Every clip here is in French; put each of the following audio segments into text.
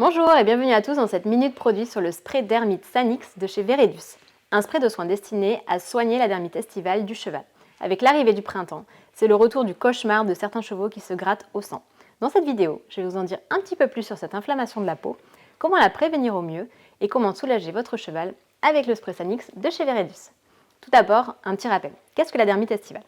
Bonjour et bienvenue à tous dans cette minute produit sur le spray Dermite Sanix de chez Veredus. Un spray de soins destiné à soigner la dermite estivale du cheval. Avec l'arrivée du printemps, c'est le retour du cauchemar de certains chevaux qui se grattent au sang. Dans cette vidéo, je vais vous en dire un petit peu plus sur cette inflammation de la peau, comment la prévenir au mieux et comment soulager votre cheval avec le spray Sanix de chez Veredus. Tout d'abord, un petit rappel. Qu'est-ce que la dermite estivale ?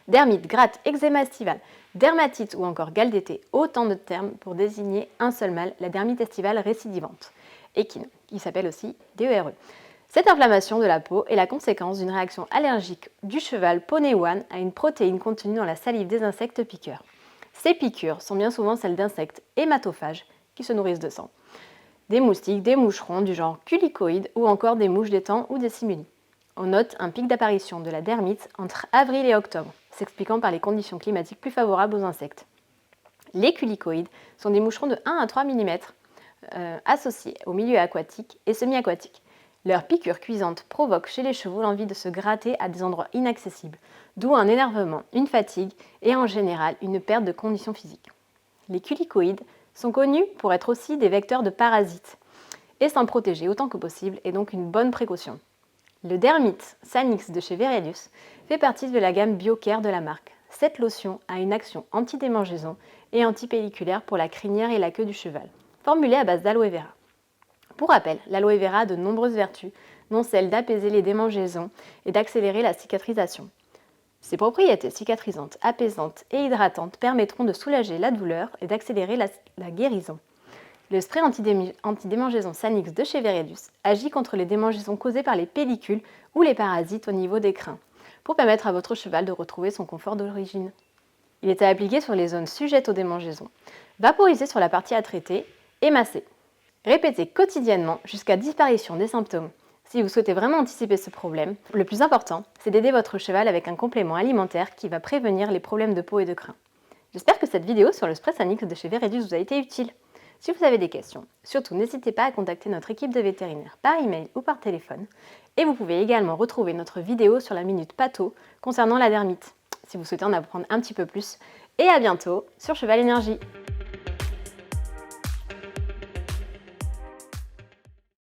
Dermite, gratte, eczéma estival, dermatite ou encore gale d'été, autant de termes pour désigner un seul mal, la dermite estivale récidivante, équine, qui s'appelle aussi DERE. Cette inflammation de la peau est la conséquence d'une réaction allergique du cheval poney one à une protéine contenue dans la salive des insectes piqueurs. Ces piqûres sont bien souvent celles d'insectes hématophages qui se nourrissent de sang. Des moustiques, des moucherons du genre culicoïdes ou encore des mouches d'étang ou des simulis. On note un pic d'apparition de la dermite entre avril et octobre, s'expliquant par les conditions climatiques plus favorables aux insectes. Les culicoïdes sont des moucherons de 1 à 3 mm associés au milieu aquatique et semi-aquatique. Leur piqûre cuisante provoque chez les chevaux l'envie de se gratter à des endroits inaccessibles, d'où un énervement, une fatigue et en général une perte de condition physique. Les culicoïdes sont connus pour être aussi des vecteurs de parasites et s'en protéger autant que possible est donc une bonne précaution. Le Dermite Sanix de chez Veredus fait partie de la gamme BioCare de la marque. Cette lotion a une action anti-démangeaison et antipelliculaire pour la crinière et la queue du cheval, formulée à base d'aloe vera. Pour rappel, l'aloe vera a de nombreuses vertus, dont celle d'apaiser les démangeaisons et d'accélérer la cicatrisation. Ses propriétés cicatrisantes, apaisantes et hydratantes permettront de soulager la douleur et d'accélérer la guérison. Le spray anti-démangeaison Sanix de chez Veredus agit contre les démangeaisons causées par les pellicules ou les parasites au niveau des crins, pour permettre à votre cheval de retrouver son confort d'origine. Il est à appliquer sur les zones sujettes aux démangeaisons, vaporiser sur la partie à traiter et masser. Répétez quotidiennement jusqu'à disparition des symptômes. Si vous souhaitez vraiment anticiper ce problème, le plus important, c'est d'aider votre cheval avec un complément alimentaire qui va prévenir les problèmes de peau et de crins. J'espère que cette vidéo sur le spray Sanix de chez Veredus vous a été utile. Si vous avez des questions, surtout n'hésitez pas à contacter notre équipe de vétérinaires par email ou par téléphone. Et vous pouvez également retrouver notre vidéo sur la minute Patho concernant la dermite, si vous souhaitez en apprendre un petit peu plus. Et à bientôt sur Cheval Énergie.